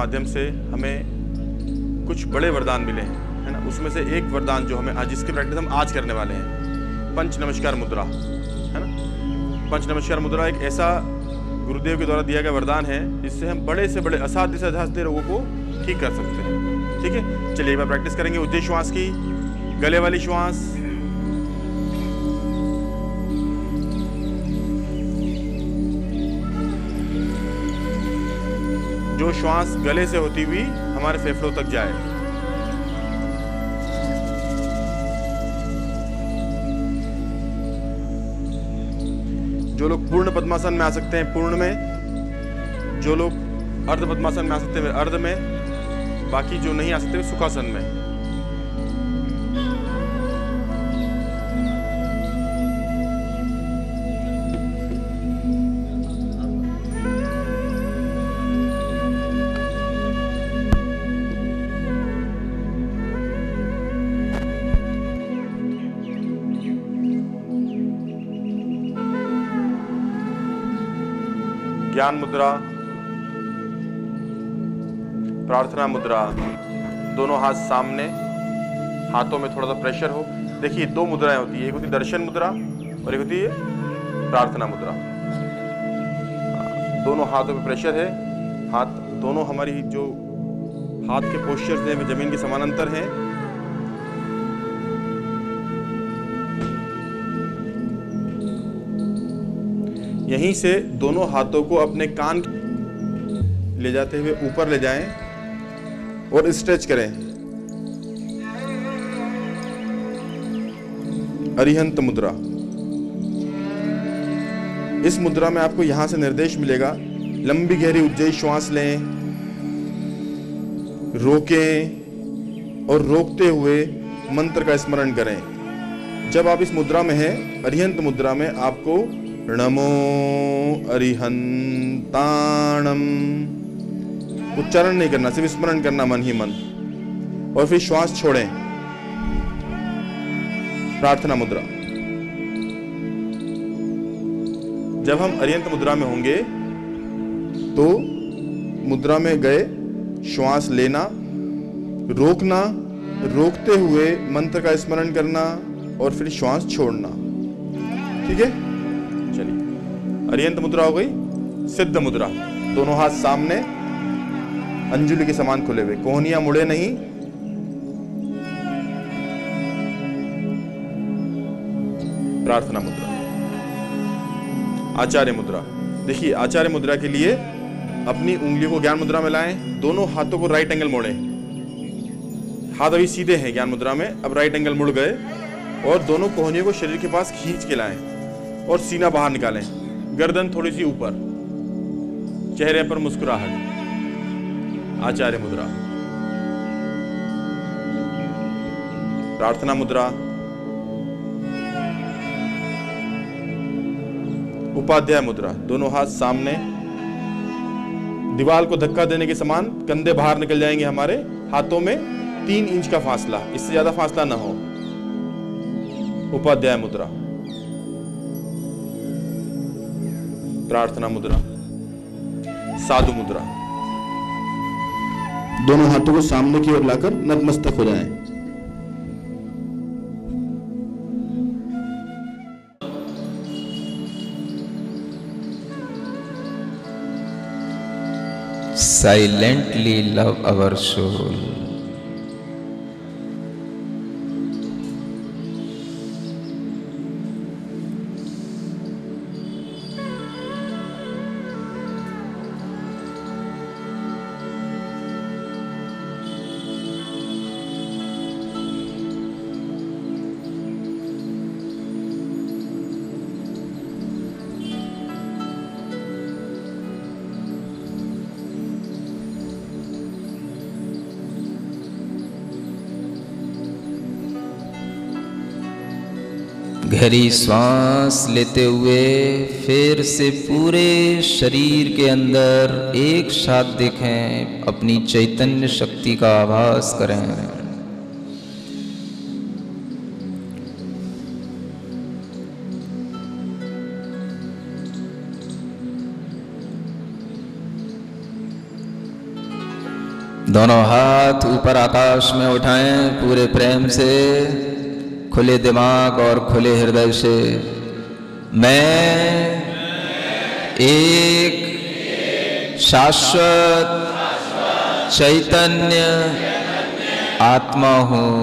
माध्यम से हमें कुछ बड़े वरदान मिले हैं, है ना। उसमें से एक वरदान जो हमें आज, जिसकी प्रैक्टिस हम आज करने वाले हैं, पंच नमस्कार मुद्रा, है ना। पंच नमस्कार मुद्रा एक ऐसा गुरुदेव के द्वारा दिया गया वरदान है जिससे हम बड़े से बड़े असाध्य से असाध्य रोगों को ठीक कर सकते हैं। ठीक है, चलिए एक बार प्रैक्टिस करेंगे उज्जयी श्वास की, गले वाली श्वास। जो श्वास गले से होती हुई हमारे फेफड़ों तक जाए। जो लोग पूर्ण पद्मासन में आ सकते हैं पूर्ण में, जो लोग अर्ध पद्मासन में आ सकते हैं अर्ध में, बाकी जो नहीं आ सकते सुखासन में। ज्ञान मुद्रा, प्रार्थना मुद्रा, दोनों हाथ सामने, हाथों में थोड़ा सा प्रेशर हो। देखिए दो मुद्राएं होती है, एक होती है दर्शन मुद्रा और एक होती है प्रार्थना मुद्रा। दोनों हाथों पे प्रेशर है, हाथ दोनों हमारी जो हाथ के पोस्चर्स हैं वे जमीन के समानांतर हैं। यहीं से दोनों हाथों को अपने कान ले जाते हुए ऊपर ले जाएं और स्ट्रेच करें। अरिहंत मुद्रा। इस मुद्रा में आपको यहां से निर्देश मिलेगा, लंबी गहरी उज्जयी श्वास लें, रोकें और रोकते हुए मंत्र का स्मरण करें। जब आप इस मुद्रा में हैं, अरिहंत मुद्रा में, आपको नमो अरिहंताणम उच्चारण नहीं करना, सिर्फ स्मरण करना मन ही मन, और फिर श्वास छोड़ें। प्रार्थना मुद्रा। जब हम अरिहंत मुद्रा में होंगे तो मुद्रा में गए, श्वास लेना, रोकना, रोकते हुए मंत्र का स्मरण करना और फिर श्वास छोड़ना। ठीक है, चलिए। अरिहंत मुद्रा हो गई। सिद्ध मुद्रा, दोनों हाथ सामने, अंजुली के समान खुले हुए, कोहनियां मुड़े नहीं। प्रार्थना मुद्रा। आचार्य मुद्रा। देखिए आचार्य मुद्रा के लिए अपनी उंगलियों को ज्ञान मुद्रा में लाएं, दोनों हाथों को राइट एंगल मोड़ें। हाथ अभी सीधे हैं ज्ञान मुद्रा में, अब राइट एंगल मुड़ गए और दोनों कोहनियों को शरीर के पास खींच के लाएं और सीना बाहर निकालें, गर्दन थोड़ी सी ऊपर, चेहरे पर मुस्कुराहट। आचार्य मुद्रा। प्रार्थना मुद्रा। उपाध्याय मुद्रा, दोनों हाथ सामने, दीवार को धक्का देने के समान कंधे बाहर निकल जाएंगे हमारे, हाथों में 3 इंच का फासला, इससे ज्यादा फासला ना हो। उपाध्याय मुद्रा। प्रार्थना मुद्रा। साधु मुद्रा। दोनों हाथों को सामने की ओर लाकर नतमस्तक हो जाएं। Silently love our soul. गहरी सांस लेते हुए फिर से पूरे शरीर के अंदर एक साथ देखें, अपनी चैतन्य शक्ति का आभास करें। दोनों हाथ ऊपर आकाश में उठाएं पूरे प्रेम से, खुले दिमाग और खुले हृदय से। मैं एक शाश्वत चैतन्य आत्मा हूँ।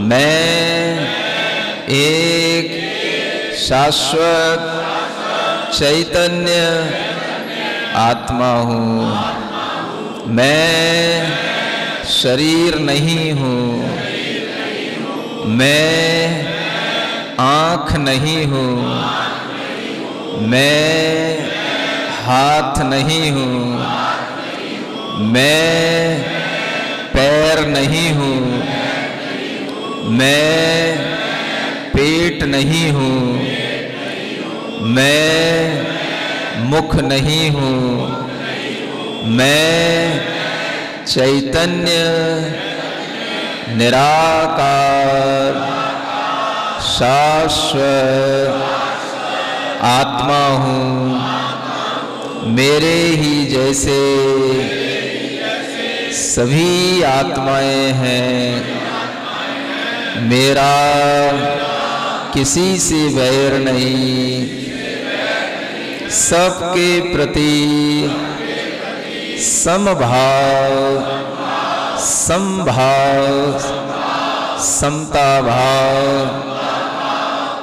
मैं एक शाश्वत चैतन्य आत्मा हूँ। मैं शरीर नहीं हूँ। मैं आँख नहीं हूँ। मैं हाथ नहीं हूँ। मैं पैर नहीं हूँ। मैं पेट नहीं हूँ। मैं मुख नहीं हूँ। मैं चैतन्य निराकार शाश्वत आत्मा हूँ। मेरे ही जैसे सभी आत्माएं हैं। मेरा किसी से वैर नहीं। सबके प्रति समभाव, समभाव, समता भाव,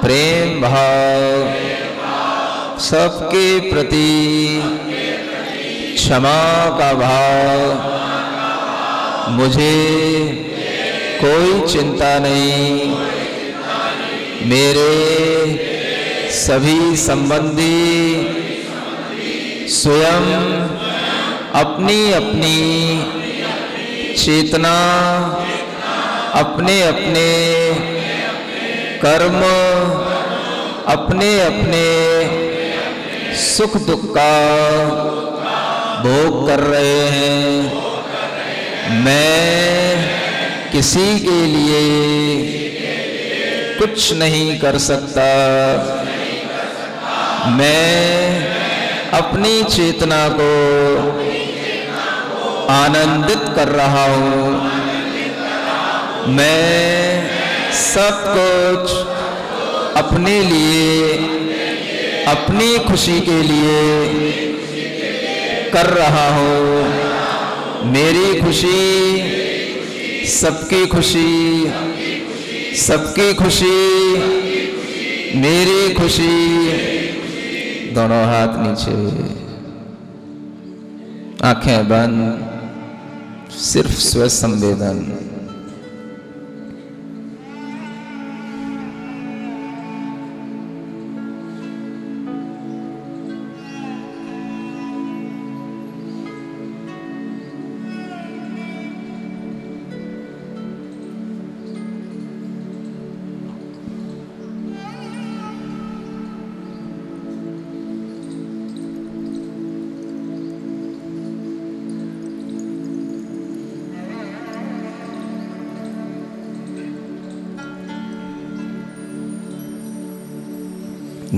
प्रेम भाव, सबके प्रति क्षमा का भाव। मुझे कोई चिंता नहीं। मेरे सभी संबंधी स्वयं अपनी अपनी चेतना, अपने अपने कर्म, अपने अपने सुख दुख का भोग कर रहे हैं। मैं किसी के लिए कुछ नहीं कर सकता। मैं अपनी चेतना को आनंदित कर रहा हूँ। मैं सब कुछ अपने लिए, अपनी खुशी के लिए कर रहा हूँ। मेरी खुशी सबकी खुशी, सबकी खुशी मेरी खुशी। दोनों हाथ नीचे, आंखें बंद, सिर्फ स्वसंवेदन।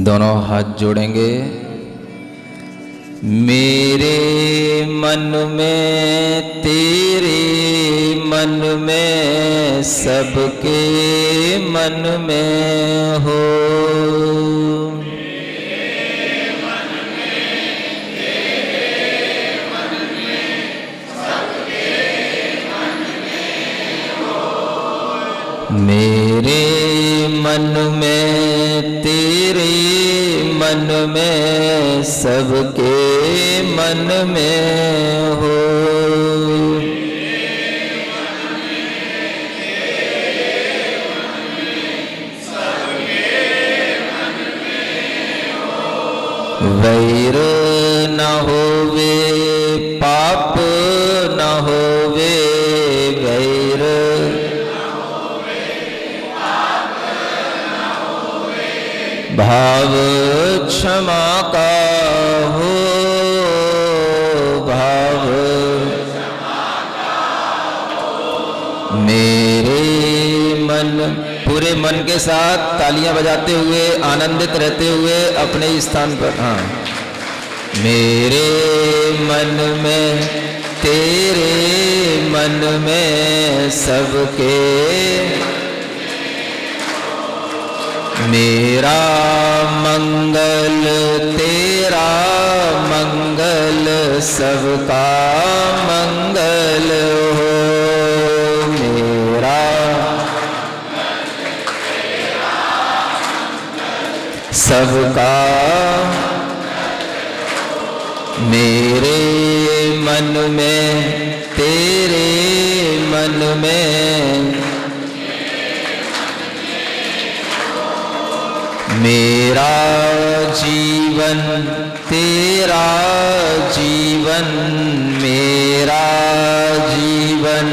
दोनों हाथ जोड़ेंगे। मेरे मन में, तेरे मन में, सबके मन में हो। मेरे मन में, तेरे मन में, सबके मन में हो। वैर न होवे, पाप न होवे, वैर भाव क्षमा का हो। भाव मेरे मन, पूरे मन के साथ तालियां बजाते हुए, आनंदित रहते हुए अपने स्थान पर। हाँ, मेरे मन में, तेरे मन में सबके, मेरा मंगल तेरा मंगल सबका मंगल हो। मेरा सबका, मेरे मन में तेरे मन में, मेरा जीवन तेरा जीवन, मेरा जीवन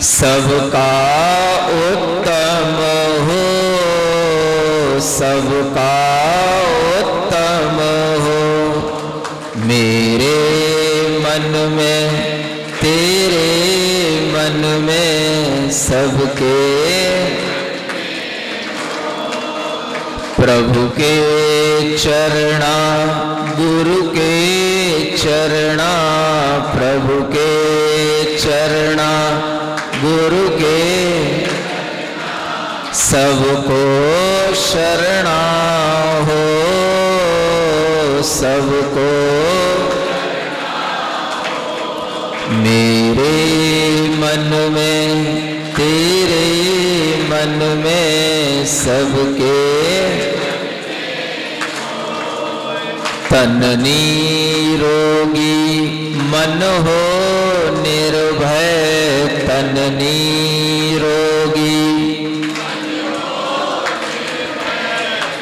सबका उत्तम हो, सबका उत्तम हो। मेरे मन में तेरे मन में सबके, प्रभु के चरणा गुरु के चरणा, प्रभु के चरणा गुरु के, सबको शरणा हो, सबको। मेरे मन में तेरे मन में सबके, तन निरोगी मन हो निर्भय, तन निरोगी,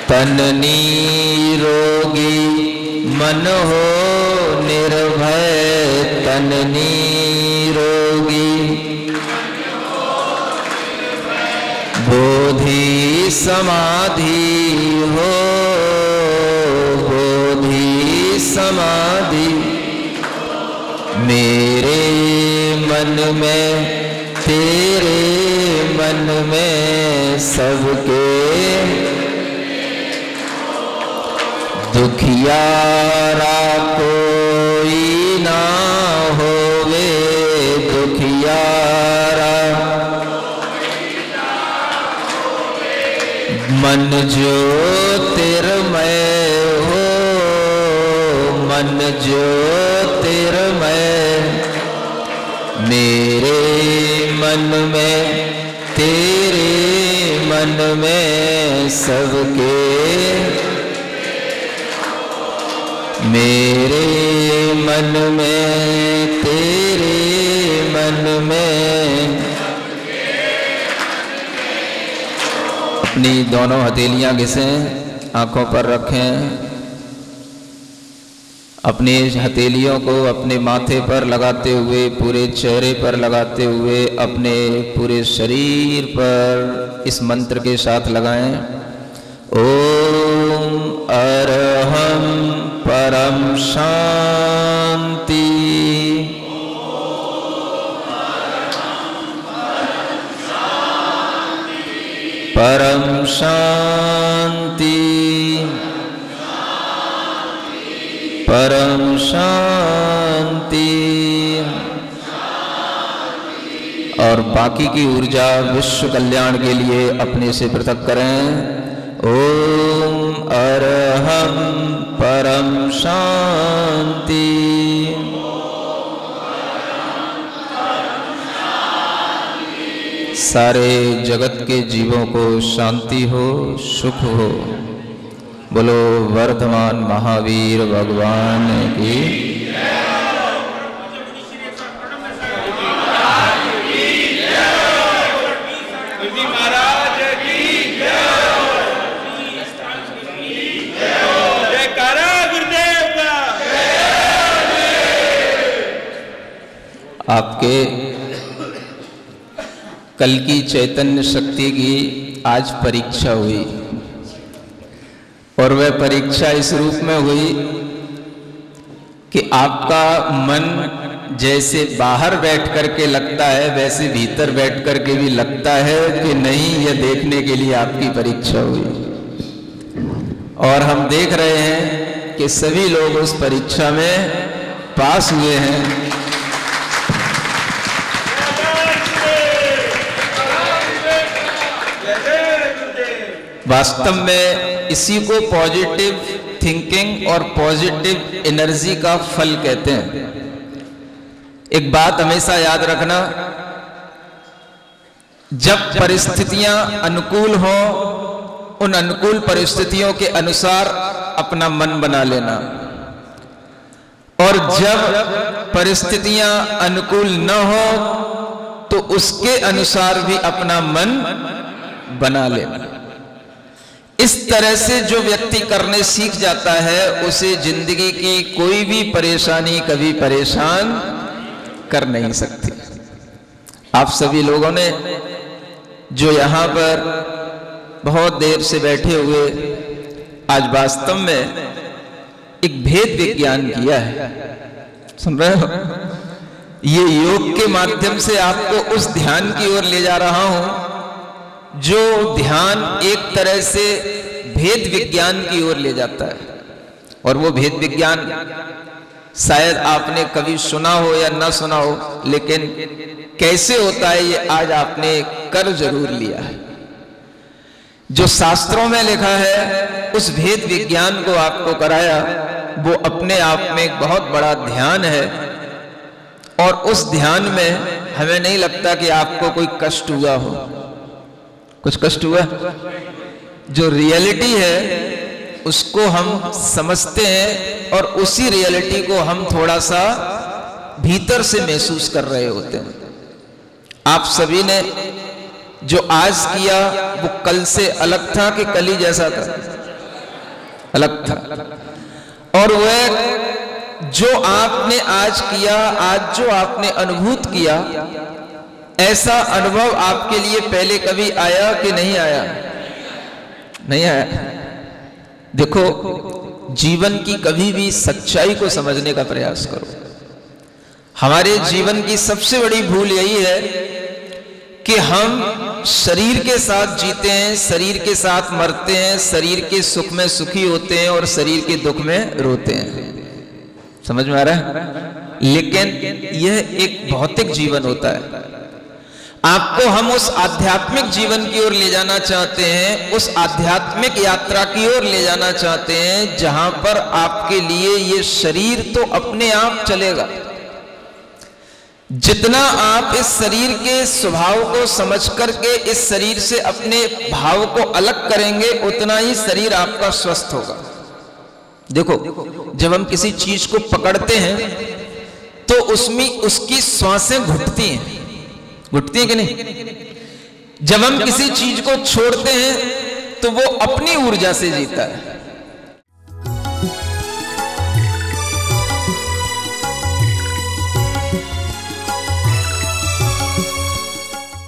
तन निरोगी मन हो निर्भय, तन निरोगी, बोधि समाधि हो, बोधि समाधि। मेरे मन में तेरे मन में सबके, दुखियारा कोई ना होवे, दुखियारा मन ज्योतिर्मय हो, मन ज्योतिर्मय। मेरे मन में तेरे मन में सबके, मेरे मन में तेरे मन में। अपनी दोनों हथेलियां घिसें, आंखों पर रखें। अपनी हथेलियों को अपने माथे पर लगाते हुए, पूरे चेहरे पर लगाते हुए, अपने पूरे शरीर पर इस मंत्र के साथ लगाएं। ओम अरहं परम शांति, परम शांति, परम शांति। और बाकी की ऊर्जा विश्व कल्याण के लिए अपने से पृथक करें। ओम अरहं परम शांति, सारे जगत के जीवों को शांति हो, सुख हो। बोलो वर्धमान महावीर भगवान की। आपके कल की चैतन्य शक्ति की आज परीक्षा हुई, और वह परीक्षा इस रूप में हुई कि आपका मन जैसे बाहर बैठ करके लगता है, वैसे भीतर बैठ करके भी लगता है कि नहीं, यह देखने के लिए आपकी परीक्षा हुई। और हम देख रहे हैं कि के सभी लोग उस परीक्षा में पास हुए हैं। वास्तव में इसी को पॉजिटिव थिंकिंग और पॉजिटिव एनर्जी का फल कहते हैं। एक बात हमेशा याद रखना, जब परिस्थितियां अनुकूल हो, उन अनुकूल परिस्थितियों के अनुसार अपना मन बना लेना, और जब परिस्थितियां अनुकूल न हो तो उसके अनुसार भी अपना मन बना लेना। इस तरह से जो व्यक्ति करने सीख जाता है, उसे जिंदगी की कोई भी परेशानी कभी परेशान कर नहीं सकती। आप सभी लोगों ने जो यहां पर बहुत देर से बैठे हुए आज वास्तव में एक भेद विज्ञान किया है, सुन रहे हो? ये योग के माध्यम से आपको उस ध्यान की ओर ले जा रहा हूं जो ध्यान एक तरह से भेद विज्ञान की ओर ले जाता है। और वो भेद विज्ञान शायद आपने कभी सुना हो या ना सुना हो, लेकिन कैसे होता है ये आज आपने कर जरूर लिया है। जो शास्त्रों में लिखा है उस भेद विज्ञान को आपको कराया, वो अपने आप में एक बहुत बड़ा ध्यान है। और उस ध्यान में हमें नहीं लगता कि आपको कोई कष्ट हुआ हो। कुछ कष्ट हुआ? जो रियलिटी है उसको हम समझते हैं और उसी रियलिटी को हम थोड़ा सा भीतर से महसूस कर रहे होते हैं। आप सभी ने जो आज किया वो कल से अलग था कि कल ही जैसा था? अलग था। और वह जो आपने आज किया, आज जो आपने अनुभूत किया, ऐसा अनुभव आपके लिए पहले कभी आया कि नहीं आया? नहीं आया। देखो, जीवन की कभी भी सच्चाई को समझने का प्रयास करो। हमारे जीवन की सबसे बड़ी भूल यही है कि हम शरीर के साथ जीते हैं, शरीर के साथ मरते हैं, शरीर के सुख में सुखी होते हैं और शरीर के दुख में रोते हैं। समझ में आ रहा है? लेकिन यह एक भौतिक जीवन होता है। आपको हम उस आध्यात्मिक जीवन की ओर ले जाना चाहते हैं, उस आध्यात्मिक यात्रा की ओर ले जाना चाहते हैं जहां पर आपके लिए ये शरीर तो अपने आप चलेगा। जितना आप इस शरीर के स्वभाव को समझ करके इस शरीर से अपने भाव को अलग करेंगे, उतना ही शरीर आपका स्वस्थ होगा। देखो, जब हम किसी चीज को पकड़ते हैं तो उसमें उसकी श्वासें घुटती हैं, घुटती हैं कि नहीं? जब हम किसी चीज को छोड़ते हैं तो वो अपनी ऊर्जा से जीता है।